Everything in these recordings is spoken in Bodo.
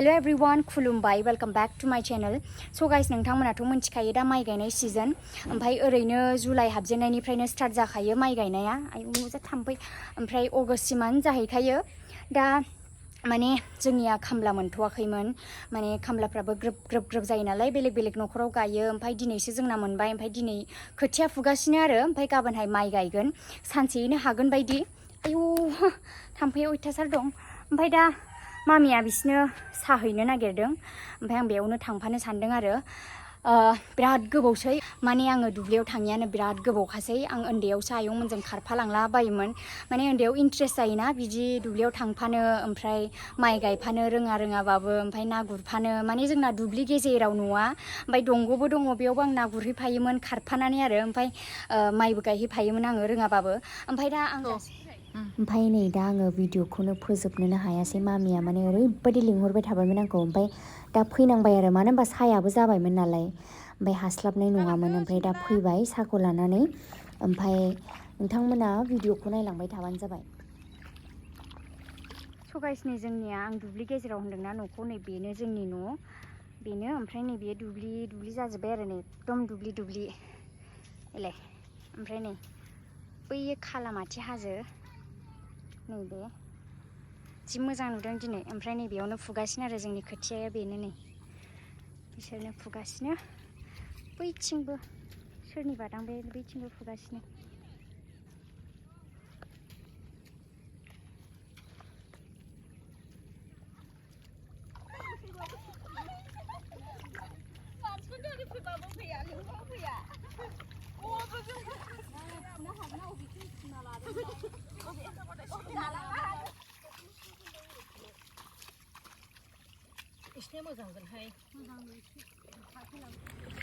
Hello everyone, खुलुमबाय, welcome back to my channel. So guys, नोंथांमोनाथ' मिथिखायो दा माइ गायनाय सीजन. ओमफ्राय ओरैनो जुलाइ हाबजेननायनिफ्रायनो स्टार्ट जाखायो माइ गायनाया. आयौ मोजा थाम्फै. ओमफ्राय अगस्टसिमानो जाहैखायो. दा माने जोंनिया खामला मोनथ'वाखैमोन. माने खामलाफ्राबो ग्रोब जायो नालाय बेलेग न'खराव गायो. ओमफ्राय दिनैसो जोंना मोनबाय. ओमफ्राय दिनै खोथिया फुगासिनो आरो. ओमफ्राय गाबोनहाय माइ गायगोन. सानसेयैनो हागोन बायदि. आयौ थाम्फैया अयथासार दं. ओमफ्राय दा मामिया बिसनो साहैनो नागिरदों. ओमफ्राय आं बेयावनो थांफानो सानदों आरो. बिराद गोबावसै माने आङो दुब्लियाव थाङियानो बिराद गोबावखासै. आं उन्दैयावसो आयंमोनजों खारफालांला बायोमोन. माने उन्दैयाव इन्ट्रेस्ट जायोना बिदि दुब्लियाव थांफानो, ओमफ्राय माइ गायफानो रोङाबाबो, ओमफ्राय ना गुरफानो. माने जोंना दुब्लि गेजेराव न'आ, ओमफ्राय दंग'बो दङ, बेयावबो आं ना गुरहैफायोमोन खारफानानै आरो. ओमफ्राय माइबो गायहैफायोमोन आङो रोङाबाबो. ओमफ्राय दा आं ओमफ्राय नै दा आङो भिडिअखौनो फोजोबनोनो हायासै. मामिया माने ओरैबायदि लिंहरबाय थाबायमोन आंखौ. ओमफ्राय दा फैनांबाय आरो, मानो होनबा साहायाबो जाबायमोन नालाय. ओमफ्राय हास्लाबनाय नङामोन. ओमफ्राय दा फैबाय साहाखौ लानानै. ओमफ्राय नोंथांमोना भिडिअखौ नायलांबाय थाबानो जाबाय. स' गाइस नै जोंनिया, आं दुब्लि गेजेराव होन्दोंना न'खौ, नै बेनो जोंनि न'। बेनो ओमफ्राय नै बे दुब्लि जाजोब्बाय आरो, नै एकदम दुब्लि एलाय. ओमफ्राय नै बै खालामाथि हाजो, नैबे जि मोजां नुदों दिनै. ओमफ्राय नै बेयावनो फुगासिनो आरो जोंनि खोथियाया बेनो नै. बिसोरनो फुगासिनो बैथिंबो, सोरनिबा दां बे बैथिंबो फुगासिनो.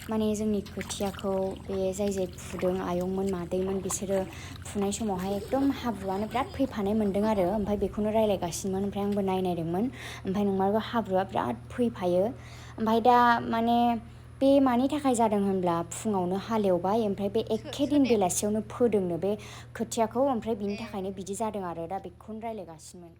माने जोंनि खोथियाखौ बे जाय फुदों आयंमोन मादैमोन, बिसोरो फुनाय समावहाय एकदम हाब्रुआनो बिराद फैफानाय मोन्दों आरो. ओमफ्राय बेखौनो रायलायगासिनोमोन. ओमफ्राय आंबो नायदोंमोन. ओमफ्राय नंमारगौ हाब्रुआ बिराद फैफायो. ओमफ्राय दा माने बे मानि थाखाय जादों होनब्ला, फुङावनो हालेवबाय, ओमफ्राय बे एखे दिन बेलासियावनो फोदोंनो बे खोथियाखौ. ओमफ्राय बिनि थाखायनो बिदि जादों आरो. दा बेखौनो रायलायगासिनोमोन.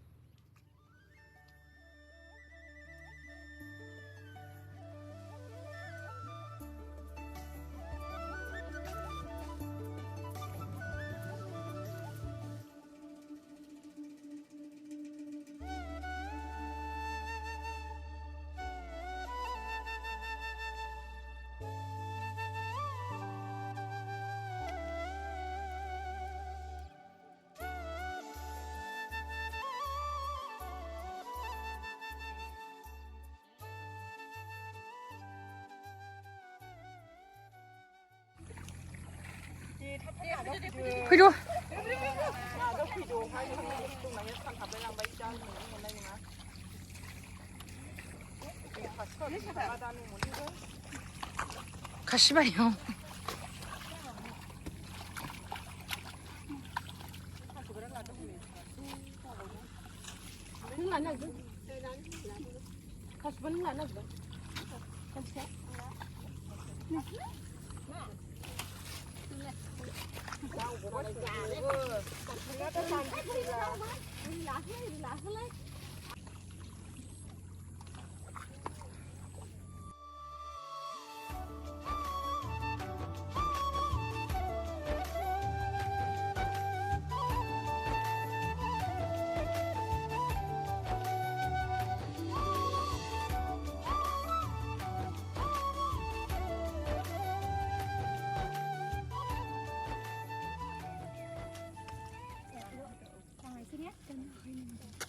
फैद' खासिबारियाव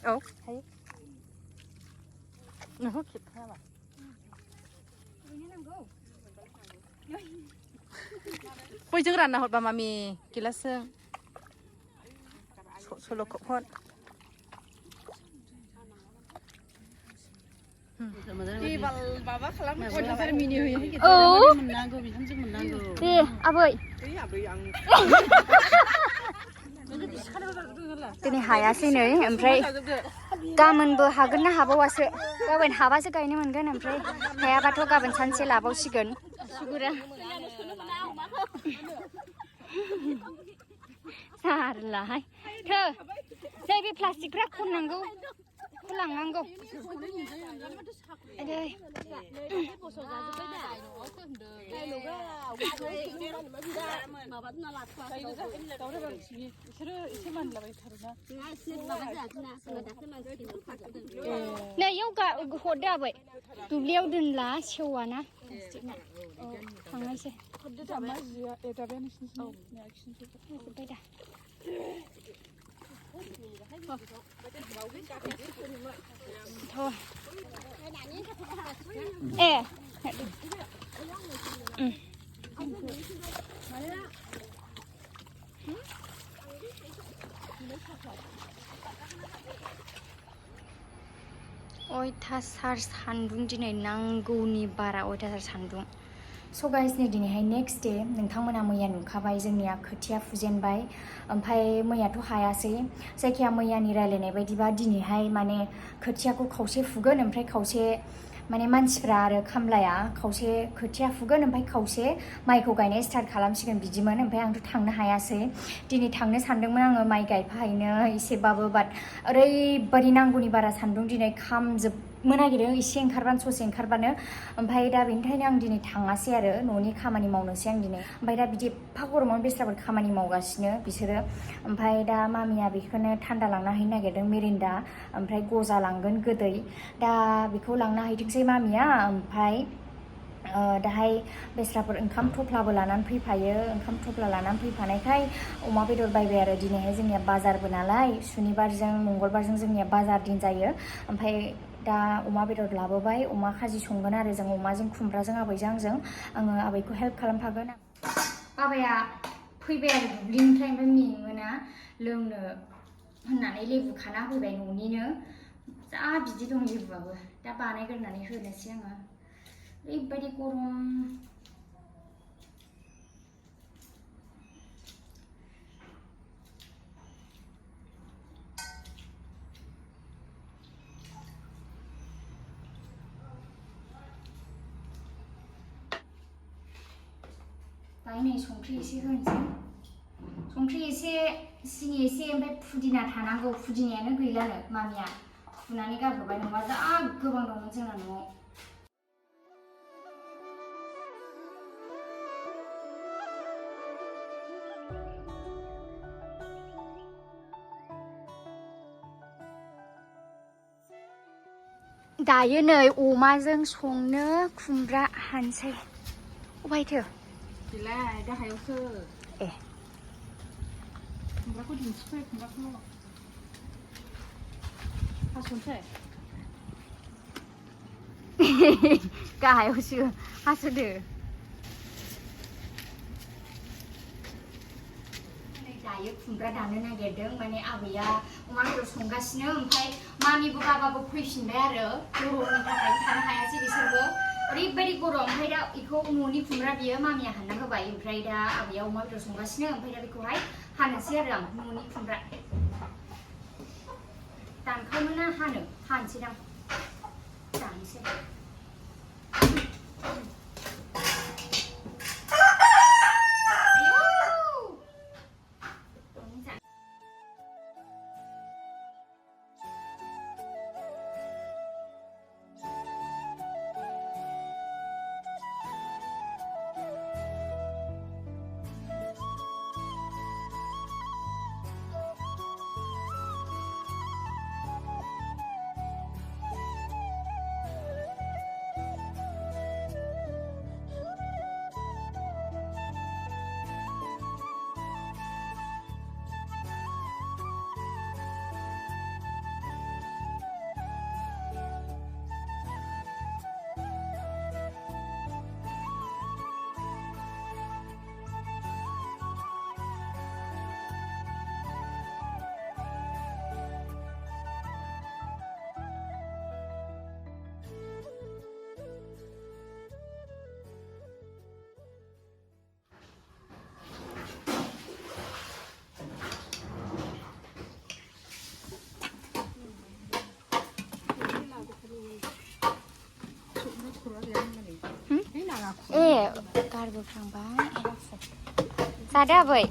औ हायो. नोंखौ खेबखायाबा बयजों रानना हरबा मामि गिलासजों सल' खन माबा खालामो दे आबै दिनै हायासै नै. ओमफ्राय गाबोनबो हागोन ना हाबावासो. गाबोन हाबासो गायनो मोनगोन. ओमफ्राय हायाबाथ' गाबोन सानसे लाबावसिगोन. जारलाहाय थो जै बे प्लास्टिकफ्रा खननांगौ. लांनांगौ दे नै इयाव हरदो आबै दुब्लियाव दोनला सेवाना थांनायसै जोब्बाय दा ए अयथासार सान्दुं दिनै नांगौनि बारा अयथासार सान्दुं स' गाइस नै दिनैहाय नेक्स्ट डे नोंथांमोना मैया नुखाबाय जोंनिया खोथिया फुजेनबाय ओमफ्राय मैयाथ' हायासै जायखिया मैयानि रायलायनाय बायदिबा दिनैहाय माने खोथियाखौ खावसे फुगोन ओमफ्राय खावसे माने मानसिफ्रा आरो खामलाया खावसे खोथिया फुगोन ओमफ्राय खावसे माइखौ गायनाय स्टार्ट खालामसिगोन बिदिमोन ओमफ्राय आंथ' थांनो हायासै दिनै थांनो सानदोंमोन आङो माइ गायफाहैनो एसेबाबो बाट ओरैबादि नांगौनि बारा सान्दुं दिनै खामजोबनो नागिरदों एसे ओंखारबानो ससे ओंखारबानो ओमफ्राय दा बेनिखायनो आं दिनै थाङासै आरो न'नि खामानि मावनोसै आं दिनै ओमफ्राय दा बिदि एफा गरमावनो बेस्राफोर खामानि मावगासिनो बिसोरो ओमफ्राय दा मामिया बेखौनो थान्दा लांना हैनो नागिरदों मेरिन्दा ओमफ्राय गजा लांगोन गोदै दा बेखौ लांना हैथोंसै मामिया ओमफ्राय दाहाय बेस्राफोर ओंखाम थफ्लाबो लानानै फैफायो ओंखाम थफ्ला लानानै फैफानायखाय अमा बेदर बायबाय आरो दिनैहाय जोंनिया बाजारबो नालाय सुनिबारजों मंगलबारजों जोंनिया बाजार दिन जायो ओमफ्राय दा अमा बेदर लाबोबाय अमा खाजि संगोन आरो जों अमाजों खुमब्राजों आबैजों आंजों आङो आबैखौ हेल्प खालामफागोन बाबाया फैबाय आरो दुब्लिनिफ्राय ओमफ्राय मेङोना लोंनो होननानै लेबु खाना होबाय न'निनो जा बिदि दं लेबुआबो दा बानायग्रोनानै होनोसै आङो ओरैबायदि गरम दायो नै संख्रि एसे होनोसै संख्रि एसे सिनि एसे ओमफ्राय फुदिना थानांगौ फुदिनायानो गैलानो मामिया फुनानै गारहरबाय नङा जा गोबां दंमोन जोंना न'आव दायो नै अमाजों संनो खुमब्रा हानसै अबायथो गैलाय गाहायावसो ए खुमब्राखौ दिन्थिफै खुमब्राखौ हास'नोसै गाहायावसो हास'दो दायो खुमब्रा दाननो नागिरदों माने आबैया अमा बेदर संगासिनो ओमफ्राय मामिबो बाबाबो फैफिनबाय आरो गरमनि थाखाय थानो हायासै बिसोरबो ओरैबायदि गरम ओमफ्राय दा बेखौ न'नि खुमब्रा बियो मामिया हानना होबाय ओमफ्राय दा आबैया अमा बेदर संगासिनो ओमफ्राय दा बेखौहाय हानोसै आरो आं न'नि खुमब्रा दानखावनो ना हानोसै दां जानोसै गारबोफ्लांबाय जादो आबै